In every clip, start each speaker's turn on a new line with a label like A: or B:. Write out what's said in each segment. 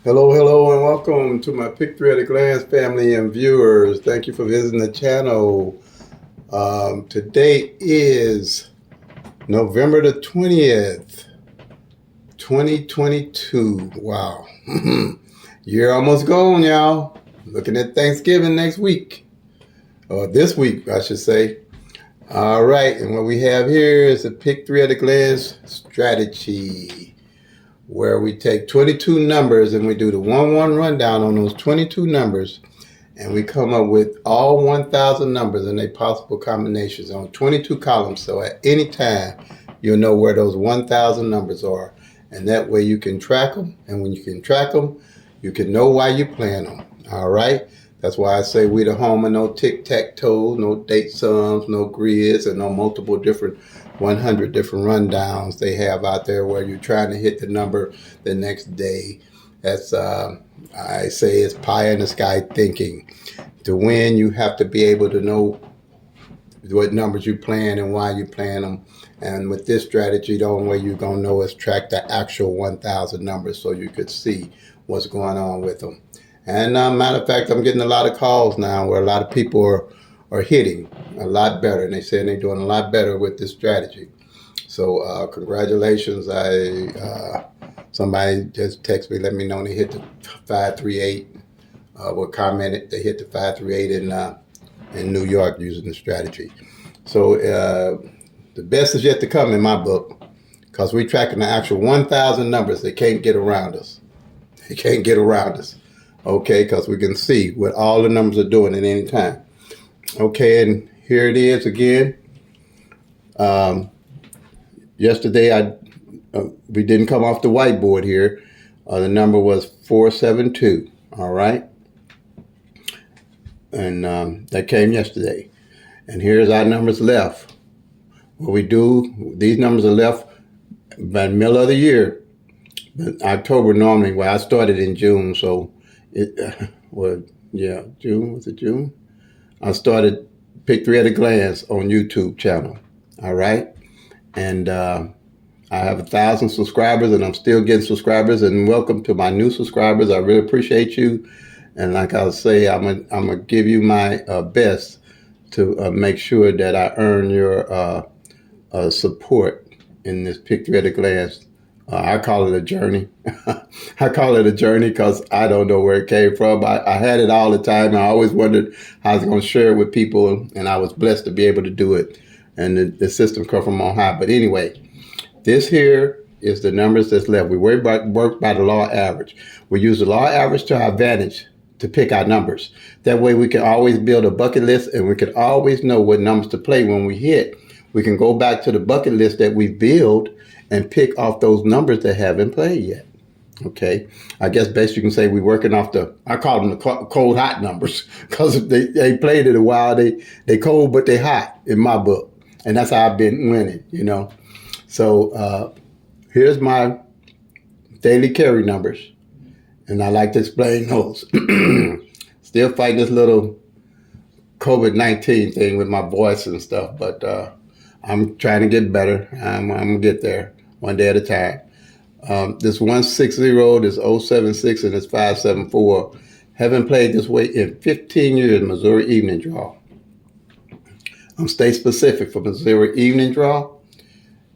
A: Hello, hello, and welcome to my Pick Three at a Glance family and viewers. Thank you for visiting the channel. Today is November the 20th, 2022. Wow. Year almost gone, y'all. Looking at Thanksgiving next week. Or this week, I should say. All right, and what we have here is the Pick Three at a Glance strategy, where we take 22 numbers and we do the 1-1 rundown on those 22 numbers, and we come up with all 1,000 numbers and their possible combinations on 22 columns. So at any time, you'll know where those 1,000 numbers are, and that way you can track them. And when you can track them, you can know why you're playing them. All right. That's why I say we the home of no tic-tac-toe, no date sums, no grids, and no multiple different 100 different rundowns they have out there where you're trying to hit the number the next day. That's, I say, it's pie in the sky thinking. To win, you have to be able to know what numbers you're playing and why you're playing them. And with this strategy, the only way you're going to know is track the actual 1,000 numbers so you could see what's going on with them. And matter of fact, I'm getting a lot of calls now where a lot of people are hitting a lot better. And they say they're doing a lot better with this strategy. So congratulations. Somebody just texted me, let me know they hit the 538. Commented they hit the 538 in New York using the strategy. So the best is yet to come in my book, because we're tracking the actual 1,000 numbers. They can't get around us. They can't get around us. Okay, because we can see what all the numbers are doing at any time. Okay, and here it is again. Yesterday, we didn't come off the whiteboard here. The number was 472, all right? And that came yesterday. And here's our numbers left. What we do, these numbers are left by the middle of the year. But October normally, well, I started in June, so June, was it June? I started Pick Three at a Glance on YouTube channel, all right? And I have 1,000 subscribers, and I'm still getting subscribers, and welcome to my new subscribers. I really appreciate you. And like I say, I'm gonna give you my best to make sure that I earn your support in this Pick Three at a Glance. I call it a journey. I call it a journey because I don't know where it came from. I had it all the time. I always wondered how I was going to share it with people, and I was blessed to be able to do it. And the system come from on high. But anyway, this here is the numbers that's left. We work by the law of average. We use the law of average to our advantage to pick our numbers. That way we can always build a bucket list, and we can always know what numbers to play when we hit. We can go back to the bucket list that we build and pick off those numbers that haven't played yet. Okay, I guess best you can say we're working off I call them the cold hot numbers, because they played it a while. They cold, but they hot in my book, and that's how I've been winning, you know. So here's my daily carry numbers, and I like to explain those. Still fighting this little COVID-19 thing with my voice and stuff, but I'm trying to get better. I'm gonna get there one day at a time. This 160, this 076, and this 574 haven't played this way in 15 years. Missouri evening draw. I'm state specific for Missouri evening draw,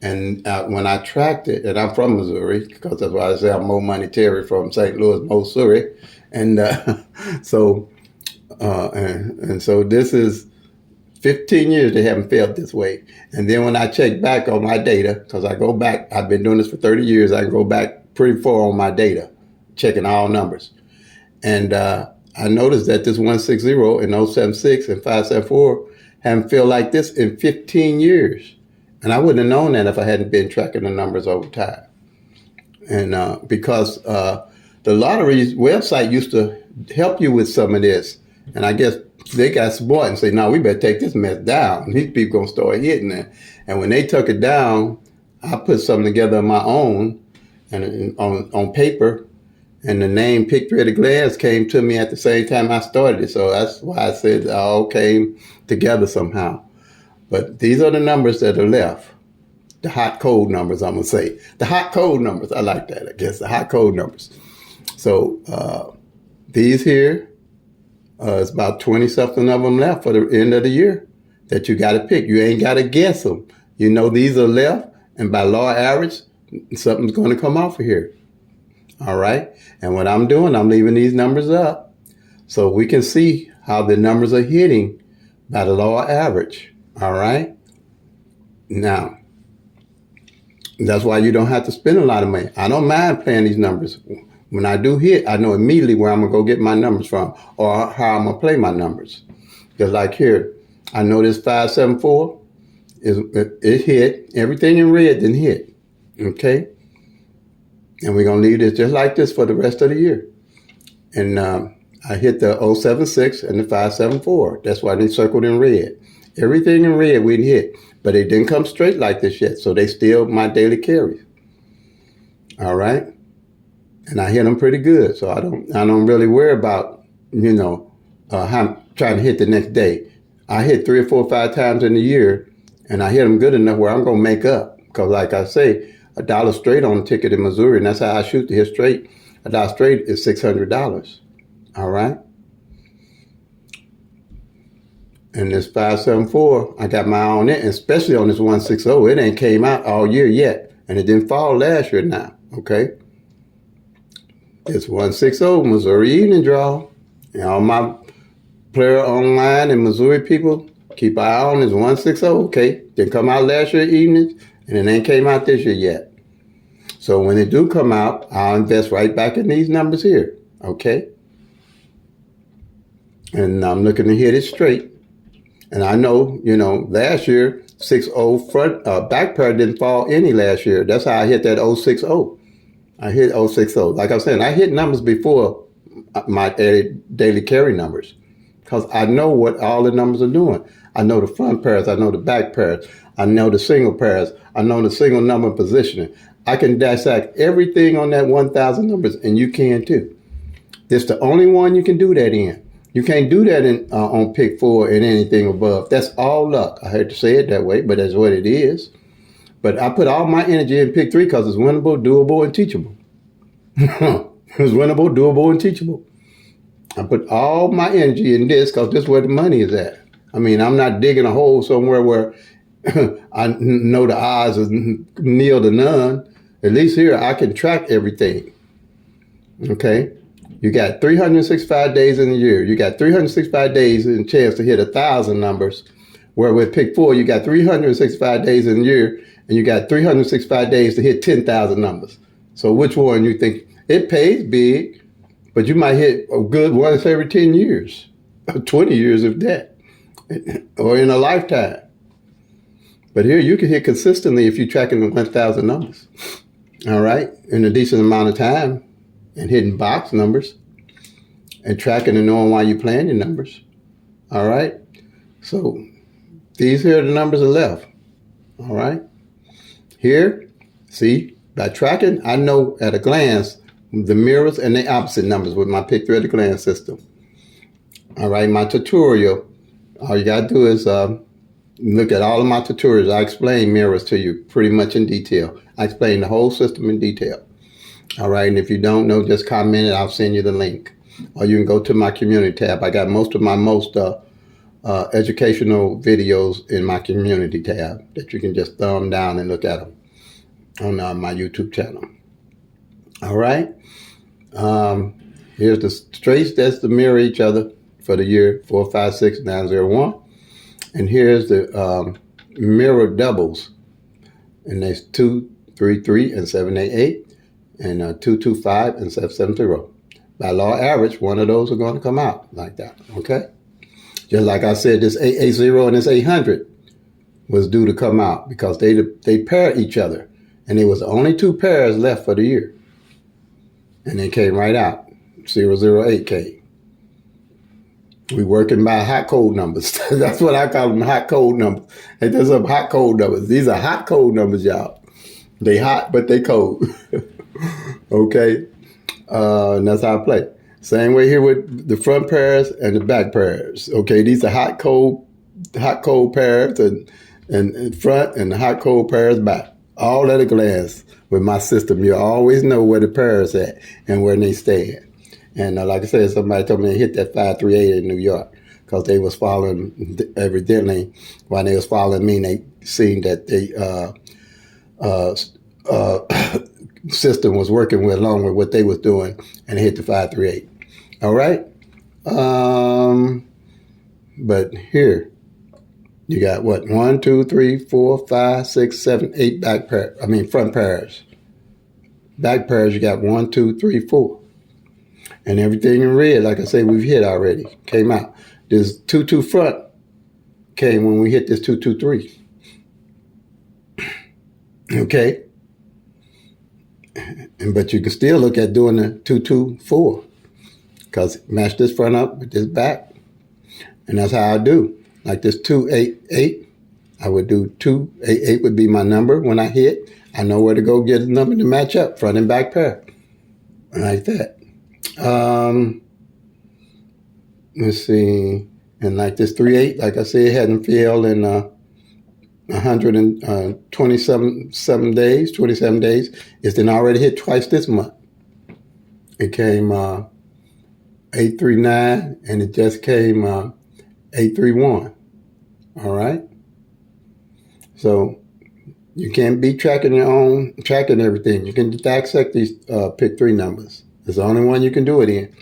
A: and when I tracked it, and I'm from Missouri, because that's why I say I'm Mo Money Terry from St. Louis, Missouri, and so this is 15 years they haven't failed this way. And then when I check back on my data, because I go back, I've been doing this for 30 years, I can go back pretty far on my data, checking all numbers. And I noticed that this 160 and 076 and 574 haven't failed like this in 15 years. And I wouldn't have known that if I hadn't been tracking the numbers over time. And because the lottery website used to help you with some of this. And I guess they got smart and say, no, we better take this mess down. These people going to start hitting it. And when they took it down, I put something together of my own and on paper. And the name Pick Three at a Glance came to me at the same time I started it. So that's why I said it all came together somehow. But these are the numbers that are left. The hot, cold numbers, I'm going to say. The hot, cold numbers. I like that, I guess. The hot, cold numbers. So these here, it's about 20 something of them left for the end of the year that you got to pick. You ain't got to guess them. You know these are left, and by law of average, something's going to come off of here. All right. And what I'm doing, I'm leaving these numbers up so we can see how the numbers are hitting by the law of average. All right. Now, that's why you don't have to spend a lot of money. I don't mind playing these numbers. When I do hit, I know immediately where I'm going to go get my numbers from or how I'm going to play my numbers. Because like here, I know this 574, it hit. Everything in red didn't hit. Okay. And we're going to leave this just like this for the rest of the year. And I hit the 076 and the 574. That's why they circled in red. Everything in red we didn't hit. But it didn't come straight like this yet. So they still my daily carries. All right. And I hit them pretty good. So I don't really worry about, how trying to hit the next day. I hit 3 or 4 or 5 times in the year. And I hit them good enough where I'm going to make up. Because like I say, $1 straight on a ticket in Missouri, and that's how I shoot to hit straight. $1 straight is $600. All right. And this 574, I got my eye on it, and especially on this 160. It ain't came out all year yet, and it didn't fall last year now. Okay. It's 160 Missouri evening draw, and all my player online and Missouri people keep an eye on this 160. Okay, didn't come out last year evening, and it ain't came out this year yet. So when it do come out, I'll invest right back in these numbers here, okay? And I'm looking to hit it straight. And I know, last year, 6-0 front back pair didn't fall any last year. That's how I hit that 060. I hit 060. Like I was saying, I hit numbers before my daily carry numbers because I know what all the numbers are doing. I know the front pairs. I know the back pairs. I know the single pairs. I know the single number positioning. I can dissect everything on that 1,000 numbers, and you can too. This is the only one you can do that in. You can't do that on pick 4 and anything above. That's all luck. I hate to say it that way, but that's what it is. But I put all my energy in pick 3 because it's winnable, doable, and teachable. It's winnable, doable, and teachable. I put all my energy in this because this is where the money is at. I mean, I'm not digging a hole somewhere where I know the odds is nil to none. At least here I can track everything. Okay? You got 365 days in a year. You got 365 days in a chance to hit 1,000 numbers. Where with pick 4, you got 365 days in a year, and you got 365 days to hit 10,000 numbers. So which one you think? It pays big, but you might hit a good once every 10 years, 20 years if that, or in a lifetime. But here you can hit consistently if you're tracking the 1,000 numbers. All right, in a decent amount of time, and hitting box numbers, and tracking and knowing why you're playing your numbers. All right, so these here are the numbers are left. All right, here, see, by tracking, I know at a glance the mirrors and the opposite numbers with my pick 3 at a glance system. All right, my tutorial, all you gotta do is look at all of my tutorials. I explain mirrors to you pretty much in detail. I explain the whole system in detail. All right, and if you don't know, just comment it. I'll send you the link. Or you can go to my community tab. I got most of my educational videos in my community tab that you can just thumb down and look at them on my YouTube channel. All right. Here's the straights that's to mirror each other for the year 4, 5, 6, 9, 0, 1. And here's the mirror doubles. And there's 2, 3, 3, and 7, 8, 8. And 2, 2, 5, and 7, 7, 0. By law average, one of those are going to come out like that. Okay? Just like I said, this 880 and this 800 was due to come out because they pair each other. And there was only 2 pairs left for the year. And they came right out. 008 came. We working by hot code numbers. That's what I call them, hot code numbers. And there's some hot code numbers. These are hot code numbers, y'all. They hot, but they cold. Okay? And that's how I play. Same way here with the front pairs and the back pairs. Okay, these are hot cold pairs and front and the hot cold pairs back. all at a glance. With my system, you always know where the pairs at and where they stand. And like I said, somebody told me they hit that 538 in New York because they was following, evidently, while they was following me, they seen that the system was working with along with what they was doing, and they hit the 538. All right. But here you got what? 1, 2, 3, 4, 5, 6, 7, 8 front pairs. Back pairs, you got 1, 2, 3, 4. And everything in red, like I say, we've hit already. Came out. This 2-2 front came when we hit this 2-2-3. Okay. But you can still look at doing the 2-2-4 because match this front up with this back. And that's how I do. Like this 2-8-8, I would do 2-8-8 would be my number when I hit. I know where to go get a number to match up, front and back pair. Like that. Let's see. And like this 3-8, like I said, it hadn't failed in 127 days, 27 days. It's then already hit twice this month. It came 839 and it just came 831. All right. So you can't be tracking everything. You can dissect these pick 3 numbers. It's the only one you can do it in.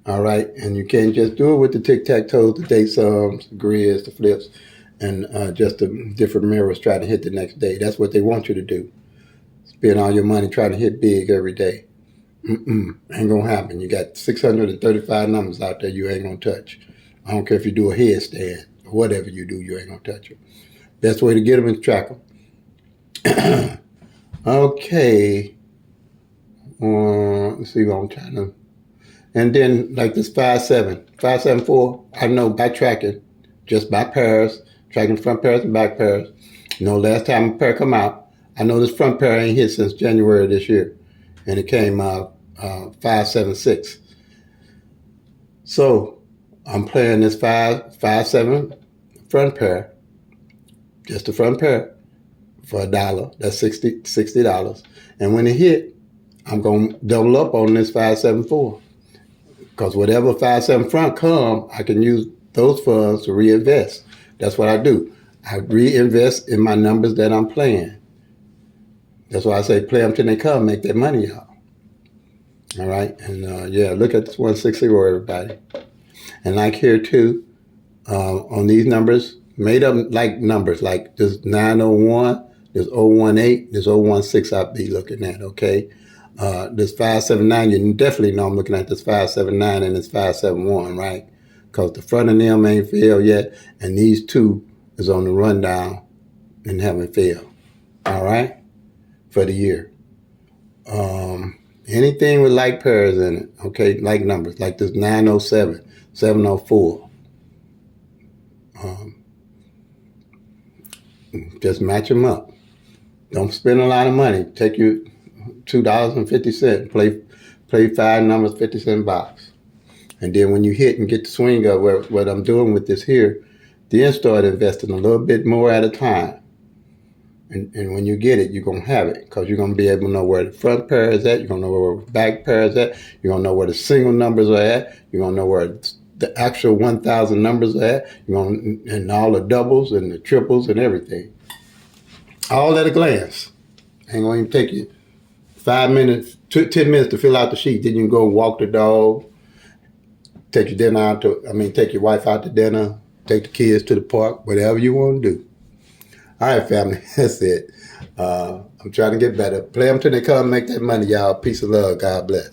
A: All right. And you can't just do it with the tic-tac-toes, the date sums, the grids, the flips, and just the different mirrors trying to hit the next day. That's what they want you to do. Spend all your money trying to hit big every day. Ain't gonna happen. You got 635 numbers out there you ain't gonna touch. I don't care if you do a headstand or whatever you do, you ain't gonna touch them. Best way to get them is track them. Okay. Let's see what I'm trying to. And then like this 5-7, 5-7-4, I know by tracking, just by pairs, tracking front pairs and back pairs. You know, last time a pair come out, I know this front pair ain't hit since January of this year. And it came out 5-7-6. So I'm playing this 5-7 front pair, just the front pair, for $1. That's $60. And when it hit, I'm going to double up on this 5-7-4. Because whatever 5-7 front come, I can use those funds to reinvest. That's what I do. I reinvest in my numbers that I'm playing. That's why I say play them till they come, make that money out. All right? And yeah, look at this 160, everybody. And like here too, on these numbers, made up like numbers, like this 901, this 018, this 016 I'll be looking at, okay? This 579, you definitely know I'm looking at this 579 and this 571, right? Because the front of them ain't failed yet, and these two is on the rundown and haven't failed, all right, for the year. Anything with like pairs in it, okay, like numbers, like this 907, 704. Just match them up. Don't spend a lot of money. Take you $2.50. Play 5 numbers, 50-cent box. And then when you hit and get the swing of what I'm doing with this here, then start investing a little bit more at a time. And when you get it, you're going to have it because you're going to be able to know where the front pair is at. You're going to know where the back pair is at. You're going to know where the single numbers are at. You're going to know where the actual 1,000 numbers are at. You're going to, and all the doubles and the triples and everything. All at a glance. Ain't going to even take you 5 minutes, 10 minutes to fill out the sheet. Then you can go walk the dog, take your wife out to dinner, take the kids to the park, whatever you want to do. All right, family, that's it. I'm trying to get better. Play them till they come, make that money, y'all. Peace and love. God bless.